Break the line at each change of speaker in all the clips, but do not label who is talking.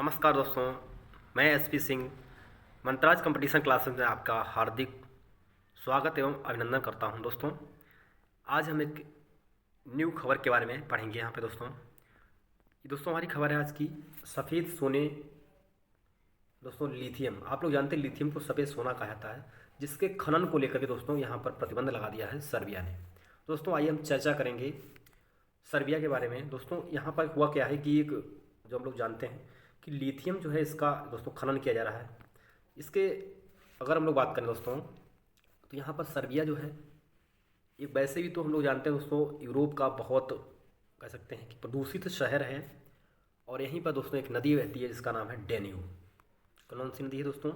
नमस्कार दोस्तों, मैं एसपी सिंह मंत्राज कंपटीशन क्लासेस में आपका हार्दिक स्वागत एवं अभिनंदन करता हूं। दोस्तों, आज हम एक न्यू खबर के बारे में पढ़ेंगे यहाँ पे। दोस्तों हमारी खबर है आज की सफ़ेद सोने। दोस्तों लिथियम, आप लोग जानते हैं लिथियम को सफ़ेद सोना कहा जाता है, जिसके खनन को लेकर के दोस्तों यहाँ पर प्रतिबंध लगा दिया है सर्बिया ने। दोस्तों आइए हम चर्चा करेंगे सर्बिया के बारे में। दोस्तों यहाँ पर हुआ क्या है कि एक जो हम लोग जानते हैं कि लिथियम जो है इसका दोस्तों खनन किया जा रहा है। इसके अगर हम लोग बात करें दोस्तों, तो यहाँ पर सर्बिया जो है ये वैसे भी तो हम लोग जानते हैं दोस्तों यूरोप का बहुत कह सकते हैं कि प्रदूषित शहर है। और यहीं पर दोस्तों एक नदी बहती है जिसका नाम है डेन्यूब। कौन सी नदी है दोस्तों?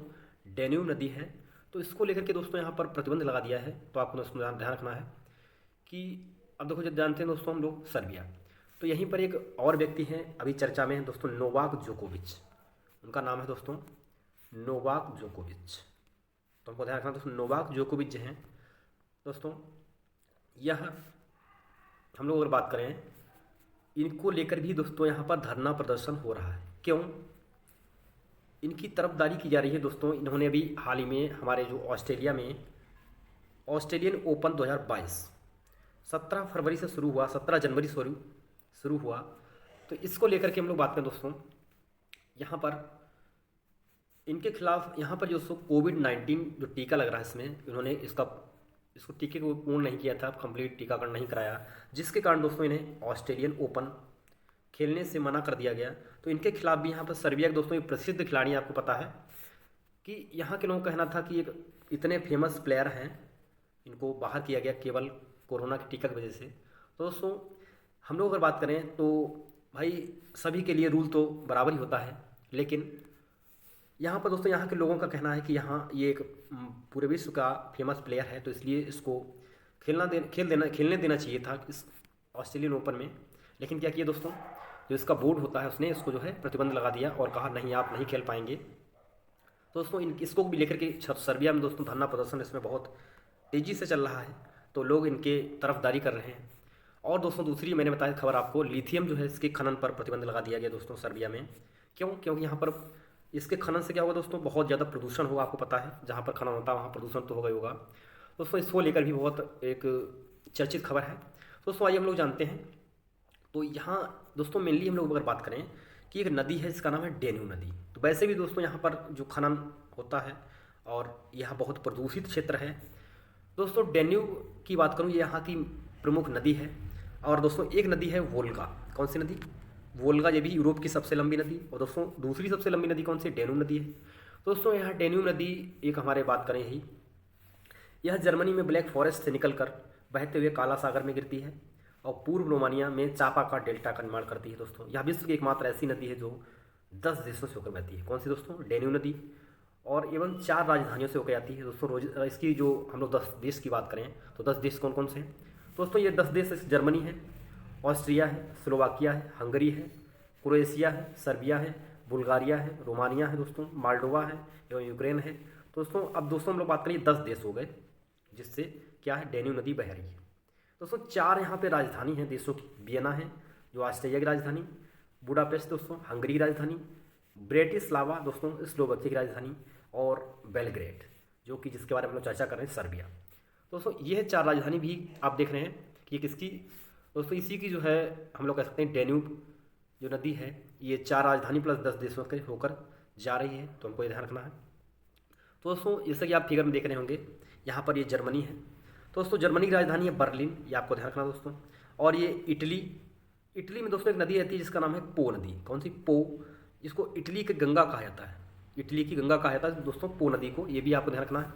डेन्यूब नदी है। तो इसको लेकर के दोस्तों यहाँ पर प्रतिबंध लगा दिया है। तो आपको दोस्तों ध्यान रखना है कि अब देखो, जब जानते हैं दोस्तों हम लोग सर्बिया, तो यहीं पर एक और व्यक्ति हैं अभी चर्चा में है दोस्तों, नोवाक जोकोविच। उनका नाम है दोस्तों नोवाक जोकोविच। तो हमको ध्यान रखना दोस्तों, नोवाक जोकोविच जो हैं दोस्तों, यह हम लोग अगर बात करें इनको लेकर भी दोस्तों यहाँ पर धरना प्रदर्शन हो रहा है। क्यों? इनकी तरफदारी की जा रही है दोस्तों। इन्होंने अभी हाल ही में हमारे जो ऑस्ट्रेलिया में ऑस्ट्रेलियन ओपन 2022 17 फरवरी से शुरू हुआ, 17 जनवरी शुरू हुआ। तो इसको लेकर के हम लोग बात करें दोस्तों, यहाँ पर इनके खिलाफ यहाँ पर जो कोविड-19 जो टीका लग रहा है इसमें इन्होंने इसको टीके को पूर्ण नहीं किया था, कंप्लीट टीकाकरण नहीं कराया, जिसके कारण दोस्तों इन्हें ऑस्ट्रेलियन ओपन खेलने से मना कर दिया गया। तो इनके खिलाफ भी यहाँ पर सर्बिया के दोस्तों एक प्रसिद्ध खिलाड़ी, आपको पता है कि यहाँ के लोगों का कहना था कि एक इतने फेमस प्लेयर हैं, इनको बाहर किया गया केवल कोरोना के टीका की वजह से। तो दोस्तों हम लोग अगर बात करें तो भाई सभी के लिए रूल तो बराबर ही होता है, लेकिन यहाँ पर दोस्तों यहाँ के लोगों का कहना है कि यहाँ ये एक पूरे विश्व का फेमस प्लेयर है, तो इसलिए इसको खेलने देना चाहिए था इस ऑस्ट्रेलियन ओपन में। लेकिन क्या किया दोस्तों, जो इसका बोर्ड होता है उसने इसको जो है प्रतिबंध लगा दिया और कहा नहीं, आप नहीं खेल पाएंगे। तो दोस्तों इसको भी लेकर के सर्बिया में दोस्तों धरना प्रदर्शन इसमें बहुत तेज़ी से चल रहा है। तो लोग इनके तरफदारी कर रहे हैं। और दोस्तों दूसरी मैंने बताया खबर आपको, लिथियम जो है इसके खनन पर प्रतिबंध लगा दिया गया दोस्तों सर्बिया में। क्यों? क्योंकि यहाँ पर इसके खनन से क्या होगा दोस्तों, बहुत ज़्यादा प्रदूषण होगा। आपको पता है जहाँ पर खनन होता है वहाँ प्रदूषण तो होगा ही होगा। दोस्तों इसको लेकर भी बहुत एक चर्चित खबर है। दोस्तों आइए हम लोग जानते हैं। तो यहाँ दोस्तों मेनली हम लोग अगर बात करें कि एक नदी है जिसका नाम है डेन्यूब नदी। तो वैसे भी दोस्तों यहाँ पर जो खनन होता है और यह बहुत प्रदूषित क्षेत्र है। दोस्तों डेन्यूब की बात करूँ, ये यहाँ की प्रमुख नदी है। और दोस्तों एक नदी है वोल्गा। कौन सी नदी? वोल्गा। ये भी यूरोप की सबसे लंबी नदी। और दोस्तों दूसरी सबसे लंबी नदी कौन सी? डेन्यूब नदी है। दोस्तों यहाँ डेन्यूब नदी एक हमारे बात करें ही, यह जर्मनी में ब्लैक फॉरेस्ट से निकलकर बहते हुए काला सागर में गिरती है और पूर्व रोमानिया में चापा का डेल्टा का निर्माण करती है। दोस्तों यह विश्व की एकमात्र ऐसी नदी है जो 10 देशों से होकर बहती है। कौन सी दोस्तों? डेन्यूब नदी। और एवं 4 राजधानियों से होकर जाती है दोस्तों। रोज इसकी जो हम लोग 10 देश की बात करें तो 10 देश कौन कौन से हैं दोस्तों? ये 10 देश जर्मनी है, ऑस्ट्रिया है, स्लोवाकिया है, हंगरी है, क्रोएशिया है, सर्बिया है, बुल्गारिया है, रोमानिया है दोस्तों, माल्डोवा है एवं यूक्रेन है। दोस्तों अब दोस्तों हम लोग बात करें 10 देश हो गए जिससे क्या है डेन्यूब नदी बह रही है। दोस्तों 4 यहाँ पे राजधानी हैं देशों की। वियना है जो ऑस्ट्रिया की राजधानी, बुडापेस्ट दोस्तों हंगरी की राजधानी, ब्रेटिस्लावा दोस्तों स्लोवाकिया की राजधानी, और बेलग्रेड जो कि जिसके बारे में हम लोग चर्चा कर रहे हैं सर्बिया। दोस्तों ये 4 राजधानी भी आप देख रहे हैं कि ये किसकी दोस्तों, इसी की जो है हम लोग कह सकते हैं डेन्यूब जो नदी है ये 4 राजधानी प्लस 10 देशों के होकर जा रही है। तो हमको ये ध्यान रखना है। तो दोस्तों जैसे कि आप फिगर में देख रहे होंगे यहाँ पर ये जर्मनी है। तो दोस्तों जर्मनी की राजधानी है बर्लिन, ये आपको ध्यान रखना दोस्तों। और ये इटली में दोस्तों एक नदी रहती है जिसका नाम है पो नदी। कौन सी? पो, जिसको इटली की गंगा कहा जाता है। इटली की गंगा कहा जाता है दोस्तों पो नदी को, ये भी आपको ध्यान रखना है।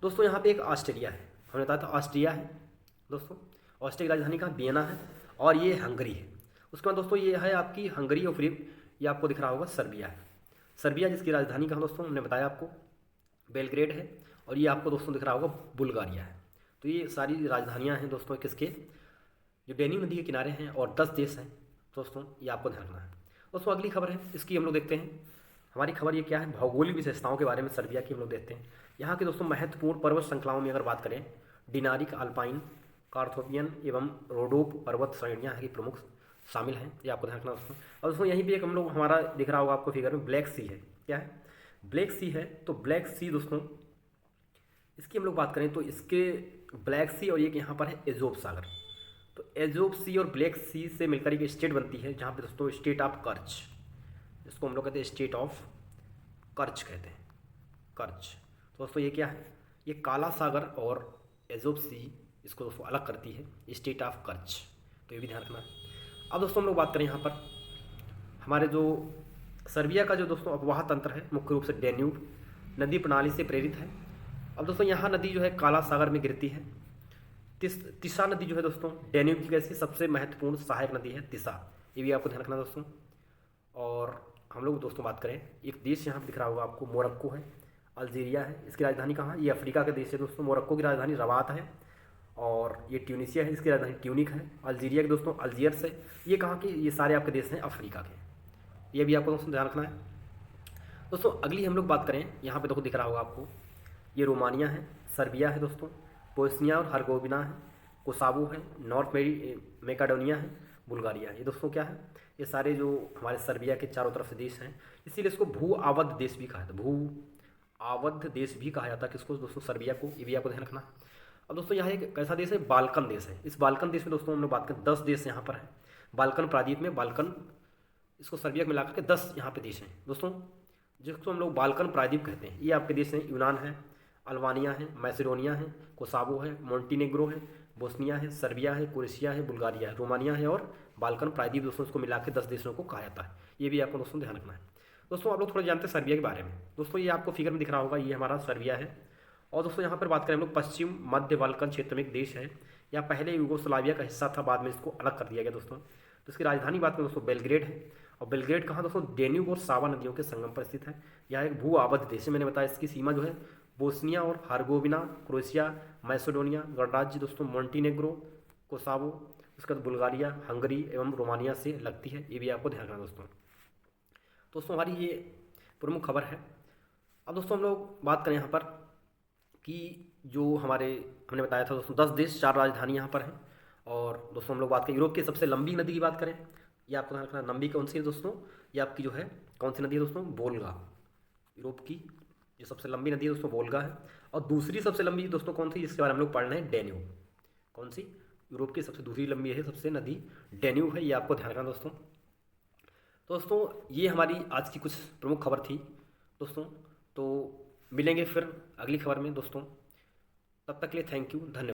दोस्तों यहाँ पे एक ऑस्ट्रेलिया है, हमने बताया था ऑस्ट्रिया है दोस्तों। ऑस्ट्रिया की राजधानी कहाँ? वियना है। और ये हंगरी है। उसके बाद दोस्तों ये है आपकी हंगरी, और फिर ये आपको दिख रहा होगा सर्बिया है। सर्बिया जिसकी राजधानी कहाँ दोस्तों हमने बताया आपको बेलग्रेड है। और ये आपको दोस्तों दिख रहा होगा बुल्गारिया है। तो ये सारी राजधानियाँ हैं दोस्तों किसके, जो डेन्यूब नदी के किनारे हैं, और 10 देश हैं दोस्तों, ये आपको ध्यान रखना है। दोस्तों अगली खबर है इसकी हम लोग देखते हैं। हमारी खबर ये क्या है, भौगोलिक विशेषताओं के बारे में सर्बिया की हम लोग देखते हैं। यहाँ के दोस्तों महत्वपूर्ण पर्वत श्रृंखलाओं में अगर बात करें, डिनारिक, अल्पाइन, कार्थोपियन एवं रोडोप पर्वत श्रेणियाँ हैं कि प्रमुख शामिल हैं, ये आपको ध्यान रखना दोस्तों। और दोस्तों यहीं पे एक हम लोग हमारा दिख रहा होगा आपको फिगर में, ब्लैक सी है। क्या है? ब्लैक सी है। तो ब्लैक सी दोस्तों, इसकी हम लोग बात करें तो इसके ब्लैक सी और एक यहाँ पर है एजोब सागर। तो एजोब सी और ब्लैक सी से मिलकर एक स्टेट बनती है, जहाँ पे दोस्तों स्टेट ऑफ कर्च, जिसको हम लोग कहते हैं स्टेट ऑफ कर्च कहते हैं, कर्च। तो दोस्तों ये क्या है? ये काला सागर और एजोब सी इसको दोस्तों अलग करती है, स्टेट ऑफ कर्च। तो ये भी ध्यान रखना है। अब दोस्तों हम लोग बात करें यहाँ पर हमारे जो सर्बिया का जो दोस्तों अपवाह तंत्र है, मुख्य रूप से डैन्यूब नदी प्रणाली से प्रेरित है। अब दोस्तों यहाँ नदी जो है काला सागर में गिरती है। तिसा नदी जो है दोस्तों डैन्यूब की कैसी सबसे महत्वपूर्ण सहायक नदी है तिसा, ये भी आपको ध्यान रखना दोस्तों। और हम लोग दोस्तों बात करें, एक देश यहाँ पर दिख रहा होगा आपको, मोरक्को है, अल्जीरिया है। इसकी राजधानी कहाँ है? ये अफ्रीका का देश है दोस्तों। मोरक्को की राजधानी रबात है, और ये ट्यूनीशिया है, इसकी राजधानी ट्यूनिक है। अल्जीरिया के दोस्तों अल्जियर्स है। ये कहाँ के? ये सारे आपके देश हैं अफ्रीका के। ये भी आपको दोस्तों ध्यान रखना है दोस्तों। अगली हम लोग बात करें, यहाँ पे देखो दिख रहा होगा आपको, ये रोमानिया है, सर्बिया है दोस्तों, बोस्निया और हर्गोविना है, कोसावो है, नॉर्थ मैकेडोनिया है, बुल्गारिया है। ये दोस्तों क्या है? ये सारे जो हमारे सर्बिया के चारों तरफ से देश हैं, इसीलिए इसको भू आवद्ध देश भी कहा जाता है, भू आवद्ध देश भी कहा जाता है किसको दोस्तों? सर्बिया को। ये भी आपको ध्यान रखना है। अब दोस्तों यहाँ एक कैसा देश है? बाल्कन देश है। इस बाल्कन देश में दोस्तों हम लोग बात करें 10 देश यहाँ पर है। बाल्कन प्रायद्वीप में बाल्कन, इसको सर्बिया में मिलाकर के 10 यहाँ पे देश हैं दोस्तों, जिसको हम लोग बाल्कन प्रायद्वीप कहते हैं। ये आपके देश हैं, यूनान है, अल्बानिया है, मैसेडोनिया है, कोसावो है, मोंटीनेग्रो है, बोस्निया है, सर्बिया है, क्रोएशिया है, बुल्गारिया है, रोमानिया है और बाल्कन प्रायद्वीप दोस्तों, इसको मिला के 10 देशों को कहा जाता है। ये भी आपको दोस्तों ध्यान रखना है दोस्तों। आप लोग थोड़ा जानते हैं सर्बिया के बारे में दोस्तों। ये आपको फिगर में दिख रहा होगा, ये हमारा सर्बिया है। और दोस्तों यहाँ पर बात करें हम लोग, पश्चिम मध्य बाल्कन क्षेत्र में एक देश है, या पहले यूगोस्लाविया का हिस्सा था, बाद में इसको अलग कर दिया गया दोस्तों। तो इसकी राजधानी बात करें दोस्तों बेलग्रेड है। और बेलग्रेड कहाँ दोस्तों? डेन्यूब और सावा नदियों के संगम पर स्थित है। यह एक भू आवद्ध देश है, मैंने बताया। इसकी सीमा जो है बोस्निया और हर्गोविना, क्रोएशिया, मैसेडोनिया गणराज्य दोस्तों, मोंटीनेग्रो, कोसावो, उसके बाद बुल्गारिया, हंगरी एवं रोमानिया से लगती है। ये भी आपको ध्यान रखना दोस्तों हमारी ये प्रमुख खबर है। अब दोस्तों हम लोग बात करें यहाँ पर कि जो हमने बताया था दोस्तों 10 देश, 4 राजधानी यहाँ पर हैं। और दोस्तों हम लोग बात करें यूरोप की सबसे लंबी नदी की बात करें, ये आपको ध्यान रखना, लंबी कौन सी है दोस्तों? ये आपकी जो है कौन सी नदी है दोस्तों? वोल्गा। यूरोप की जो सबसे लंबी नदी है दोस्तों वोल्गा है। और दूसरी सबसे लंबी दोस्तों कौन सी, जिसके बारे में हम लोग पढ़ रहे हैं? डैन्यूब। कौन सी? यूरोप की सबसे दूसरी लंबी है सबसे नदी डैन्यूब है। ये आपको ध्यान रखना दोस्तों ये हमारी आज की कुछ प्रमुख खबर थी दोस्तों। तो मिलेंगे फिर अगली खबर में दोस्तों, तब तक के लिए थैंक यू, धन्यवाद।